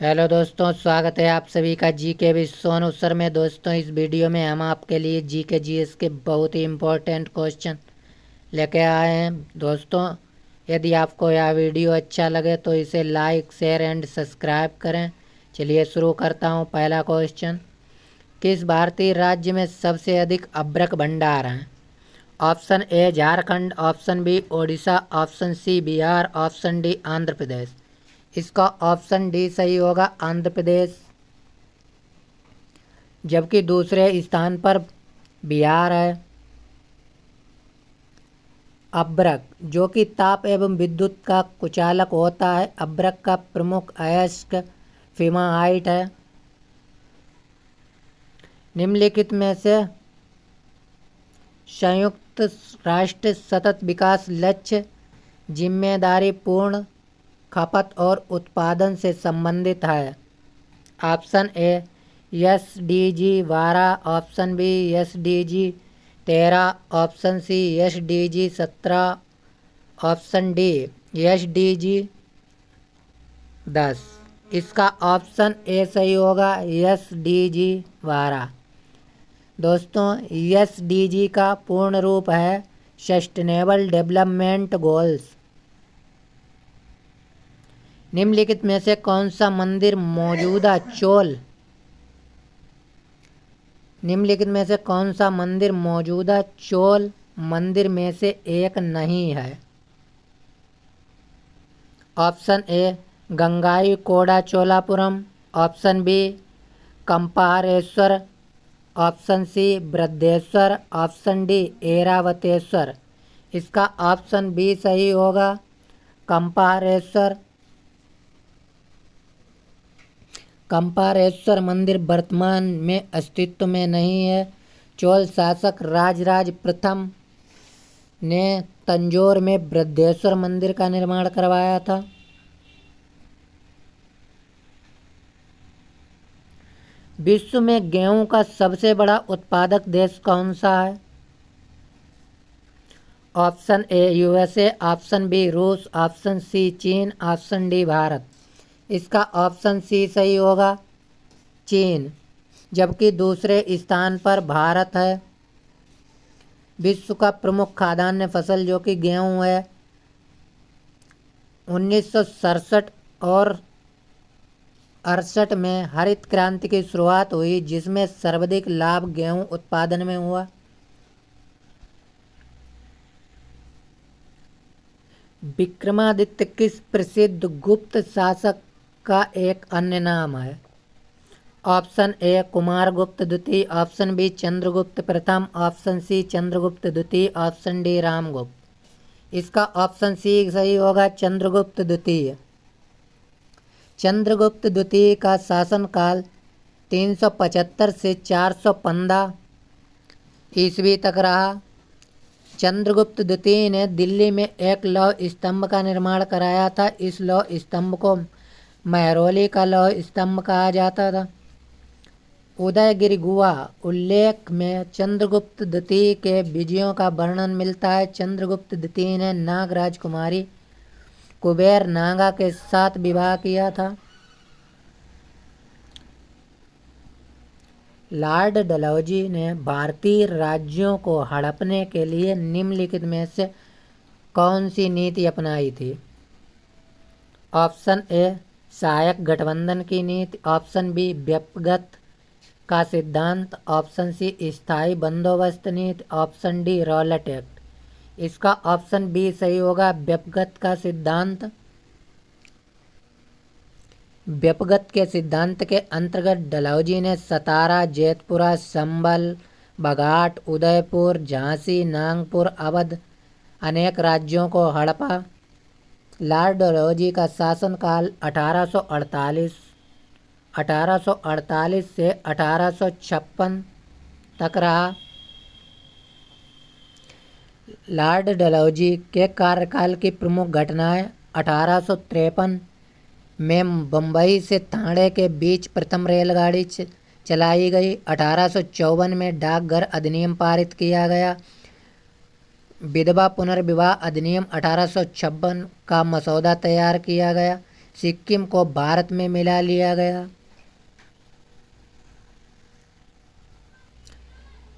Hello दोस्तों, स्वागत है आप सभी का जी के विद सोनू सर में। दोस्तों, इस वीडियो में हम आपके लिए जी के जीएस के बहुत ही इम्पोर्टेंट क्वेश्चन लेके आए हैं। दोस्तों, यदि आपको यह वीडियो अच्छा लगे तो इसे लाइक, शेयर एंड सब्सक्राइब करें। चलिए शुरू करता हूँ। पहला क्वेश्चन, किस भारतीय राज्य में सबसे अधिक अभ्रक भंडार हैं? Option A Jharkhand, option B Odisha, option C Bihar, option D Andhra Pradesh. इसका ऑप्शन डी सही होगा, आंध्र प्रदेश। जबकि दूसरे स्थान पर बिहार है। अभ्रक, जो कि ताप एवं विद्युत का कुचालक होता है। अभ्रक का प्रमुख अयस्क फीमाहाइट है। निम्नलिखित में से संयुक्त राष्ट्र सतत विकास लक्ष्य जिम्मेदारी पूर्ण खपत और उत्पादन से संबंधित है। Option A SDG 12, option B SDG 13, option C SDG 17, option D SDG 10। इसका ऑप्शन ए सही होगा, SDG 12। दोस्तों, SDG का पूर्ण रूप है सस्टेनेबल डेवलपमेंट गोल्स। निम्नलिखित में से कौन सा मंदिर मौजूदा चोल मंदिर में से एक नहीं है? Option A Gangaikonda Cholapuram, option B Kampareshwar, option C Brihadeeswara, option D Airavateshwar. इसका ऑप्शन बी सही होगा, कंपारेश्वर। कंपारेश्वर मंदिर वर्तमान में अस्तित्व में नहीं है। चोल शासक राजराज प्रथम ने तंजौर में बृहदेश्वर मंदिर का निर्माण करवाया था। विश्व में गेहूं का सबसे बड़ा उत्पादक देश कौन सा है? Option A USA, option B रूस, ऑप्शन सी चीन, ऑप्शन डी भारत। इसका ऑप्शन सी सही होगा, चीन। जबकि दूसरे स्थान पर भारत है। विश्व का प्रमुख खाद्यान्न फसल जो कि गेहूं है। 1967 और 68 में हरित क्रांति की शुरुआत हुई, जिसमें सर्वाधिक लाभ गेहूं उत्पादन में हुआ। विक्रमादित्य किस प्रसिद्ध गुप्त शासक का एक अन्य नाम है? ऑप्शन ए कुमारगुप्त द्वितीय, ऑप्शन बी चंद्रगुप्त प्रथम, ऑप्शन सी चंद्रगुप्त द्वितीय, ऑप्शन डी रामगुप्त। इसका ऑप्शन सी सही होगा, चंद्रगुप्त द्वितीय। चंद्रगुप्त द्वितीय का शासनकाल 375 से 415 ईस्वी तक रहा। चंद्रगुप्त द्वितीय ने दिल्ली में एक लौह स्तंभ का निर्माण कराया था। इस लौह स्तंभ को महरौली का लौह स्तंभ कहा जाता था। उदयगिरि गुहा उल्लेख में चंद्रगुप्त द्वितीय के विजयों का वर्णन मिलता है। चंद्रगुप्त द्वितीय ने नाग राजकुमारी कुबेर नागा के साथ विवाह किया था। लॉर्ड डलहौजी ने भारतीय राज्यों को हड़पने के लिए निम्नलिखित में से कौन सी नीति अपनाई थी? ऑप्शन ए सहायक गठबंधन की नीति, ऑप्शन बी व्यक्तिगत का सिद्धांत, ऑप्शन सी स्थायी बंदोबस्त नीति, ऑप्शन डी रॉलेट एक्ट। इसका ऑप्शन बी सही होगा, व्यक्तिगत का सिद्धांत। व्यक्तिगत के सिद्धांत के अंतर्गत डलहौजी ने सतारा, जेतपुरा, संभल, बघाट, उदयपुर, झांसी, नागपुर, अवध अनेक राज्यों को हड़पा। लॉर्ड डलहौजी का शासनकाल 1848 से 1856 तक रहा। लॉर्ड डलहौजी के कार्यकाल की प्रमुख घटनाएं: 1853 में बम्बई से ठाणे के बीच प्रथम रेलगाड़ी चलाई गई। 1854 में डाकघर अधिनियम पारित किया गया। विधवा पुनर्विवाह अधिनियम 1856 का मसौदा तैयार किया गया। सिक्किम को भारत में मिला लिया गया।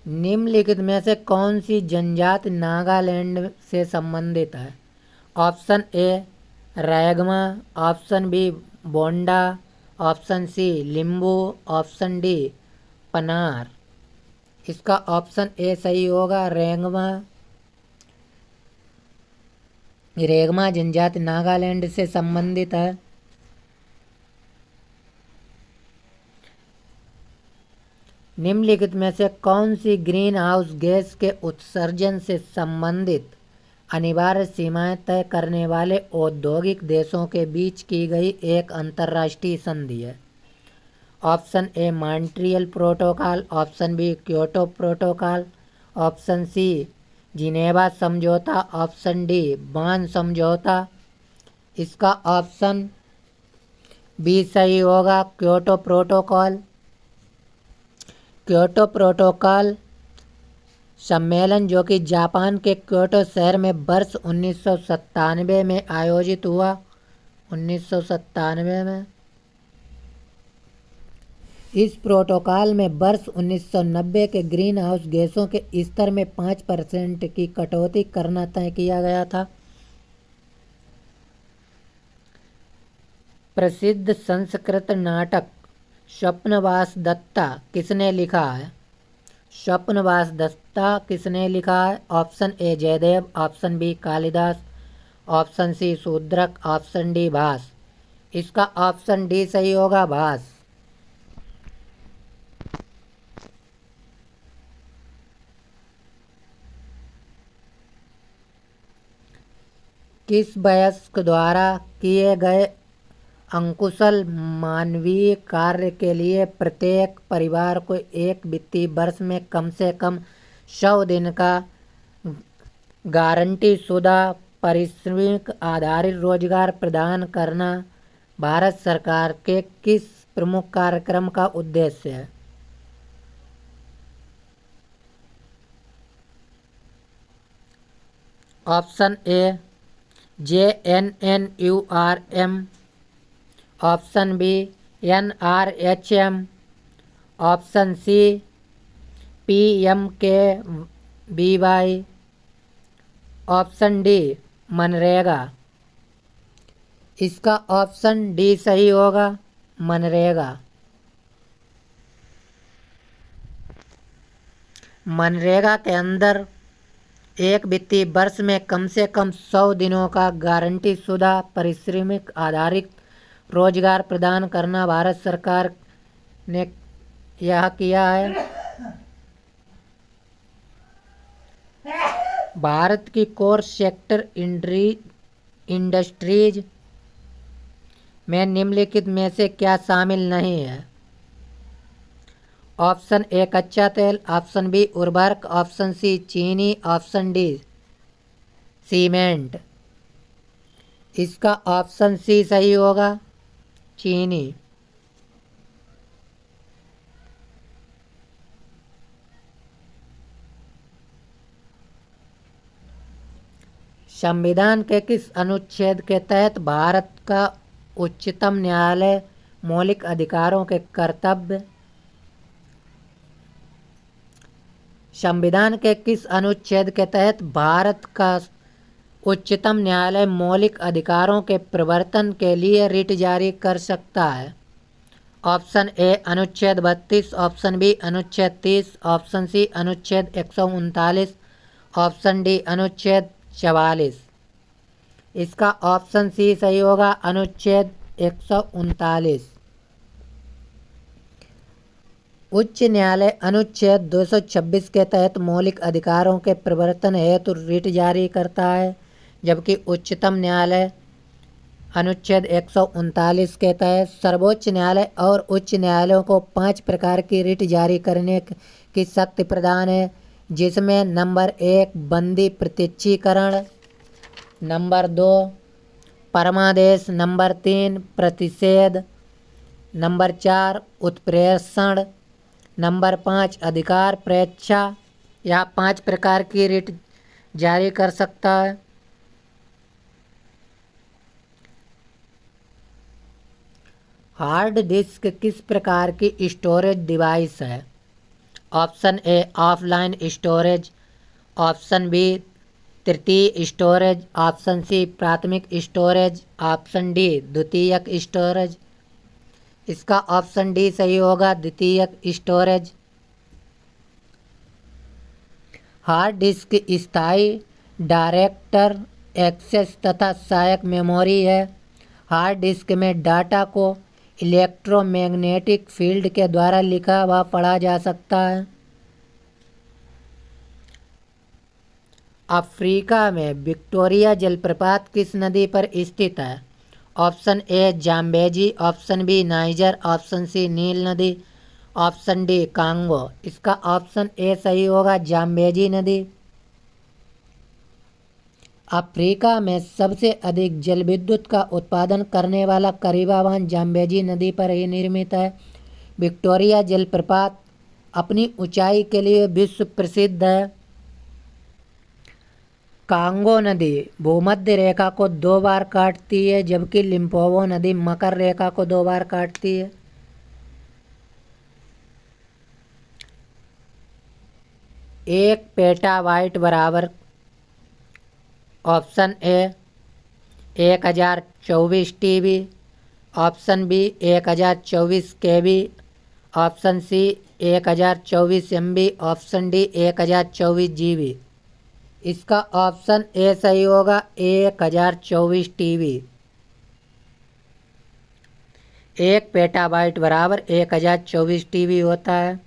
निम्नलिखित में से कौन सी जनजाति नागालैंड से संबंधित है? Option A Rengma, option B Bonda, option C Limbu, option D Pnar. इसका ऑप्शन ए सही होगा, रैगमा। रेगमा जनजाति नागालैंड से संबंधित है। निम्नलिखित में से कौन सी ग्रीन हाउस गैस के उत्सर्जन से संबंधित अनिवार्य सीमाएं तय करने वाले औद्योगिक देशों के बीच की गई एक अंतर्राष्ट्रीय संधि है? Option A Montreal protocol, option B Kyoto protocol, option C Geneva समझौता, ऑप्शन डी बान समझौता। इसका ऑप्शन बी सही होगा, क्योटो प्रोटोकॉल। क्योटो प्रोटोकॉल सम्मेलन जो कि जापान के क्योटो शहर में वर्ष 1997 में आयोजित हुआ। 1997 में इस प्रोटोकॉल में वर्ष 1990 के ग्रीन हाउस गैसों के स्तर में 5% की कटौती करना तय किया गया था। प्रसिद्ध संस्कृत नाटक स्वप्नवास दत्ता किसने लिखा है? स्वप्नवास दत्ता किसने लिखा है? Option A Jayadeva, option B Kalidas, option C Shudraka, option D Bhasa. इसका ऑप्शन डी सही होगा, भास। किस वयस्क द्वारा किए गए अकुशल मानवीय कार्य के लिए प्रत्येक परिवार को एक वित्तीय वर्ष में कम से कम 100 दिन का गारंटी शुदा पारिश्रमिक आधारित रोजगार प्रदान करना भारत सरकार के किस प्रमुख कार्यक्रम का उद्देश्य है? Option A JNNURM, option B NRHM, option C PMKVY, option D MNREGA. इसका ऑप्शन डी सही होगा, मनरेगा। मनरेगा के अंदर एक वित्तीय वर्ष में कम से कम 100 दिनों का गारंटी शुदा पारिश्रमिक आधारित रोजगार प्रदान करना भारत सरकार ने यह किया है। भारत की कोर सेक्टर इंडस्ट्रीज में निम्नलिखित में से क्या शामिल नहीं है? ऑप्शन ए कच्चा तेल, ऑप्शन बी उर्वरक, ऑप्शन सी चीनी, ऑप्शन डी सीमेंट। इसका ऑप्शन सी सही होगा, चीनी। संविधान के किस अनुच्छेद के तहत भारत का उच्चतम न्यायालय मौलिक अधिकारों के कर्तव्य संविधान के किस अनुच्छेद के तहत भारत का उच्चतम न्यायालय मौलिक अधिकारों के प्रवर्तन के लिए रिट जारी कर सकता है? ऑप्शन ए अनुच्छेद 32, ऑप्शन बी अनुच्छेद 30, ऑप्शन सी अनुच्छेद 139, ऑप्शन डी अनुच्छेद 44। इसका ऑप्शन सी सही होगा, अनुच्छेद 139। उच्च न्यायालय अनुच्छेद 226 के तहत मौलिक अधिकारों के प्रवर्तन हेतु रिट जारी करता है, जबकि उच्चतम न्यायालय अनुच्छेद 139 के तहत सर्वोच्च न्यायालय और उच्च न्यायालयों को 5 प्रकार की रिट जारी करने की शक्ति प्रदान है, जिसमें नंबर 1 बंदी प्रत्यक्षीकरण, नंबर 2 परमादेश, नंबर 3 प्रतिषेध, नंबर 4 उत्प्रेषण, नंबर 5 अधिकार प्रेक्षा। यह 5 प्रकार की रिट जारी कर सकता है। हार्ड डिस्क किस प्रकार की स्टोरेज डिवाइस है? Option A offline storage, option B तृतीय स्टोरेज, ऑप्शन सी प्राथमिक स्टोरेज, ऑप्शन डी द्वितीयक स्टोरेज। इसका ऑप्शन डी सही होगा, द्वितीयक स्टोरेज। हार्ड डिस्क स्थायी डायरेक्टर एक्सेस तथा सहायक मेमोरी है। हार्ड डिस्क में डाटा को इलेक्ट्रोमैग्नेटिक फील्ड के द्वारा लिखा व पढ़ा जा सकता है। अफ्रीका में विक्टोरिया जलप्रपात किस नदी पर स्थित है? Option A Zambezi, option B Niger, option C Nile नदी, ऑप्शन डी कांगो। इसका ऑप्शन ए सही होगा, जाम्बेजी नदी। अफ्रीका में सबसे अधिक जल विद्युत का उत्पादन करने वाला करीबा बांध जाम्बेजी नदी पर ही निर्मित है। विक्टोरिया जलप्रपात अपनी ऊंचाई के लिए विश्व प्रसिद्ध है। कांगो नदी भूमध्य रेखा को 2 बार काटती है, जबकि लिम्पोपो नदी मकर रेखा को 2 बार काटती है। एक पेटाबाइट बराबर option A 1024 TB, option B 1024 KB, option C 1024 MB, option D 1024 GB। इसका ऑप्शन ए सही होगा, 1024 TB। एक पेटाबाइट बराबर 1024 TB होता है।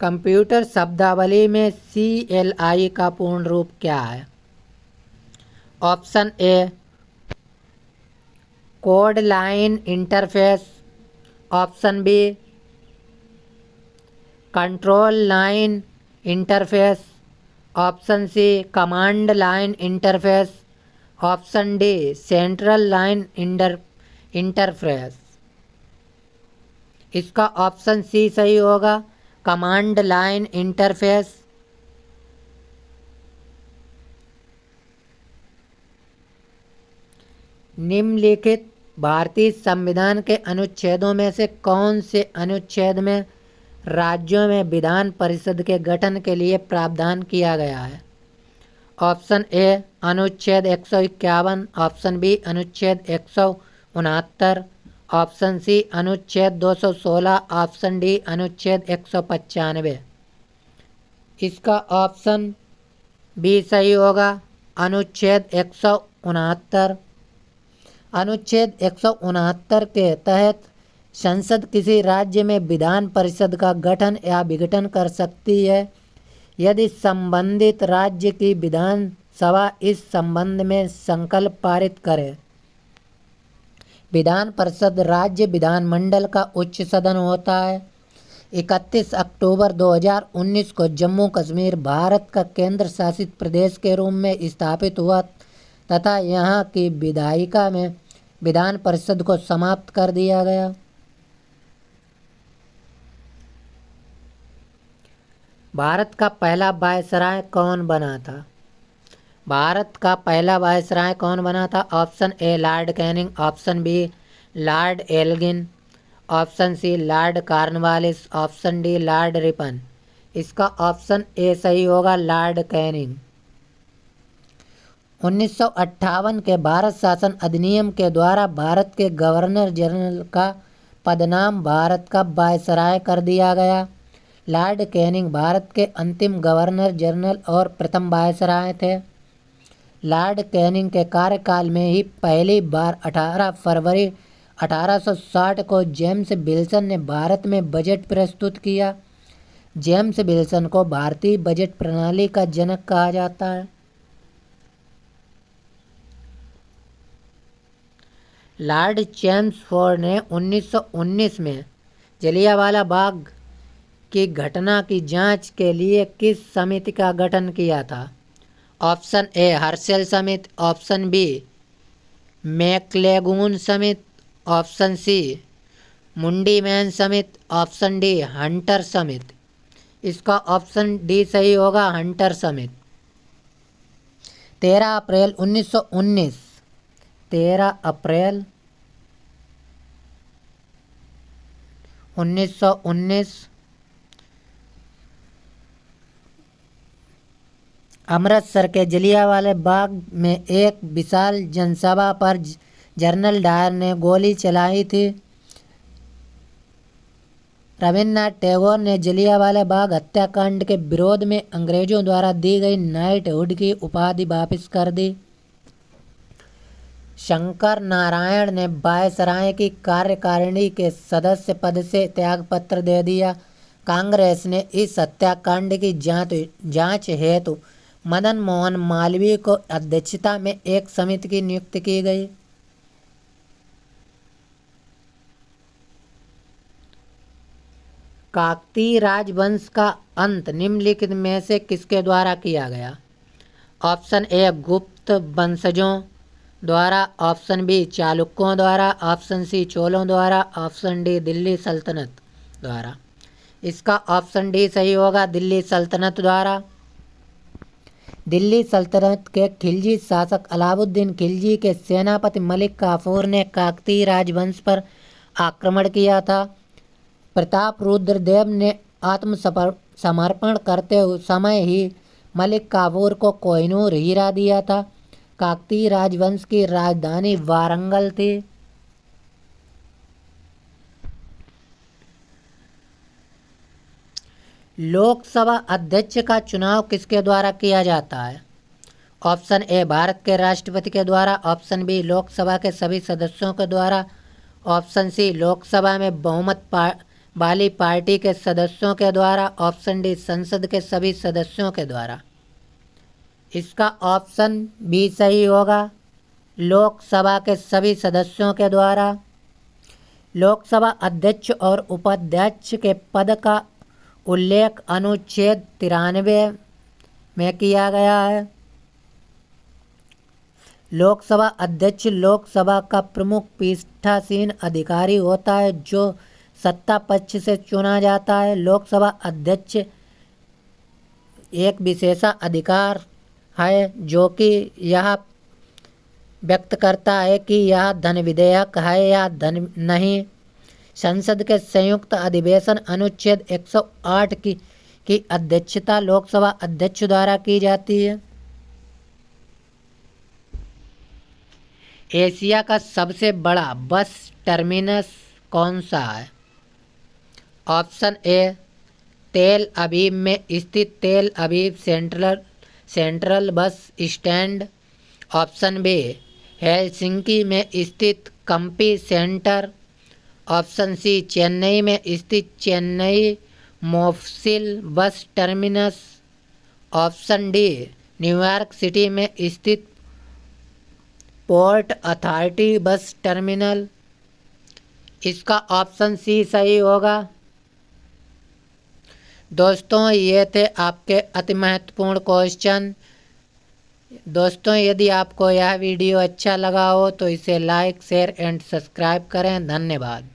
कंप्यूटर शब्दावली में CLI का पूर्ण रूप क्या है? Option A code line interface, option B control line interface, option C command line interface, option D central line interface. इसका ऑप्शन सी सही होगा, कमांड लाइन इंटरफेस। निम्नलिखित भारतीय संविधान के अनुच्छेदों में से कौन से अनुच्छेद में राज्यों में विधान परिषद के गठन के लिए प्रावधान किया गया है? ऑप्शन ए अनुच्छेद 151, ऑप्शन बी अनुच्छेद 169, ऑप्शन सी अनुच्छेद 216, ऑप्शन डी अनुच्छेद 195। इसका ऑप्शन बी सही होगा, अनुच्छेद 169। अनुच्छेद 169 के तहत संसद किसी राज्य में विधान परिषद का गठन या विघटन कर सकती है यदि संबंधित राज्य की विधानसभा इस संबंध में संकल्प पारित करे। विधान परिषद राज्य विधानमंडल का उच्च सदन होता है। 31 अक्टूबर 2019 को जम्मू कश्मीर भारत का केंद्र शासित प्रदेश के रूप में स्थापित हुआ तथा यहाँ की विधायिका में विधान परिषद को समाप्त कर दिया गया। भारत का पहला वायसराय कौन बना था? भारत का पहला वायसराय कौन बना था? Option A Lord Canning, option B Lord Elgin, option C Lord Cornwallis, option D Lord Ripon. इसका ऑप्शन ए सही होगा, लॉर्ड कैनिंग। 1958 के भारत शासन अधिनियम के द्वारा भारत के गवर्नर जनरल का पदनाम भारत का वायसराय कर दिया गया। लॉर्ड कैनिंग भारत के अंतिम गवर्नर जनरल और प्रथम वायसराय थे। लॉर्ड कैनिंग के कार्यकाल में ही पहली बार 18 फरवरी 1860 को जेम्स विल्सन ने भारत में बजट प्रस्तुत किया। जेम्स विल्सन को भारतीय बजट प्रणाली का जनक कहा जाता है। लॉर्ड चेम्सफोर्ड ने 1919 में जलियांवाला बाग की घटना की जांच के लिए किस समिति का गठन किया था? ऑप्शन ए हर्शेल समिति, ऑप्शन बी मैक्लेगून समिति, ऑप्शन सी मुंडीमैन समिति, ऑप्शन डी हंटर समिति। इसका ऑप्शन डी सही होगा, हंटर समिति। 13 अप्रैल 1919 13 अप्रैल 1919 अमृतसर के जलियांवाला बाग में एक विशाल जनसभा पर जनरल डायर ने गोली चलाई थी। रविन्द्रनाथ टैगोर ने जलियांवाला बाग हत्याकांड के विरोध में अंग्रेजों द्वारा दी गई नाइटहुड की उपाधि वापस कर दी। शंकर नारायण ने वायसराय की कार्यकारिणी के सदस्य पद से त्यागपत्र दे दिया। कांग्रेस ने इस हत्याकांड की जांच हेतु मदन मोहन मालवीय को अध्यक्षता में एक समिति की नियुक्ति की गई। काकतीय राजवंश का अंत निम्नलिखित में से किसके द्वारा किया गया? ऑप्शन ए गुप्त वंशजों द्वारा, ऑप्शन बी चालुक्यों द्वारा, ऑप्शन सी चोलों द्वारा, ऑप्शन डी दिल्ली सल्तनत द्वारा। इसका ऑप्शन डी सही होगा, दिल्ली सल्तनत द्वारा। दिल्ली सल्तनत के खिलजी शासक अलाउद्दीन खिलजी के सेनापति मलिक काफूर ने काकतीय राजवंश पर आक्रमण किया था। प्रताप रुद्र देव ने आत्मसमर्पण करते समय ही मलिक काफूर को कोहिनूर हीरा दिया था। काकतीय राजवंश की राजधानी वारंगल थी। लोकसभा अध्यक्ष का चुनाव किसके द्वारा किया जाता है? ऑप्शन ए भारत के राष्ट्रपति के द्वारा, ऑप्शन बी लोकसभा के सभी सदस्यों के द्वारा, ऑप्शन सी लोकसभा में बहुमत वाली पार्टी के सदस्यों के द्वारा, ऑप्शन डी संसद के सभी सदस्यों के द्वारा। इसका ऑप्शन बी सही होगा, लोकसभा के सभी सदस्यों के द्वारा। लोकसभा अध्यक्ष और उपाध्यक्ष के पद का उल्लेख अनुच्छेद 93 में किया गया है। लोकसभा अध्यक्ष लोकसभा का प्रमुख पीठासीन अधिकारी होता है जो सत्ता पक्ष से चुना जाता है। लोकसभा अध्यक्ष एक विशेषाधिकार है जो कि यह व्यक्त करता है कि यह धन विधेयक है या धन नहीं। संसद के संयुक्त अधिवेशन अनुच्छेद 108 की अध्यक्षता लोकसभा अध्यक्ष द्वारा की जाती है। एशिया का सबसे बड़ा बस टर्मिनस कौन सा है? ऑप्शन ए तेल अवीव में स्थित Tel Aviv central bus stand, option B Helsinki में स्थित Kamppi center, option C Chennai में स्थित Chennai mofussil bus terminus, option D New York city में स्थित पोर्ट अथॉरिटी बस टर्मिनल। इसका ऑप्शन सी सही होगा। दोस्तों ये थे आपके अति महत्वपूर्ण क्वेश्चन। दोस्तों यदि आपको यह वीडियो अच्छा लगा हो तो इसे लाइक शेयर एंड सब्सक्राइब करें। धन्यवाद।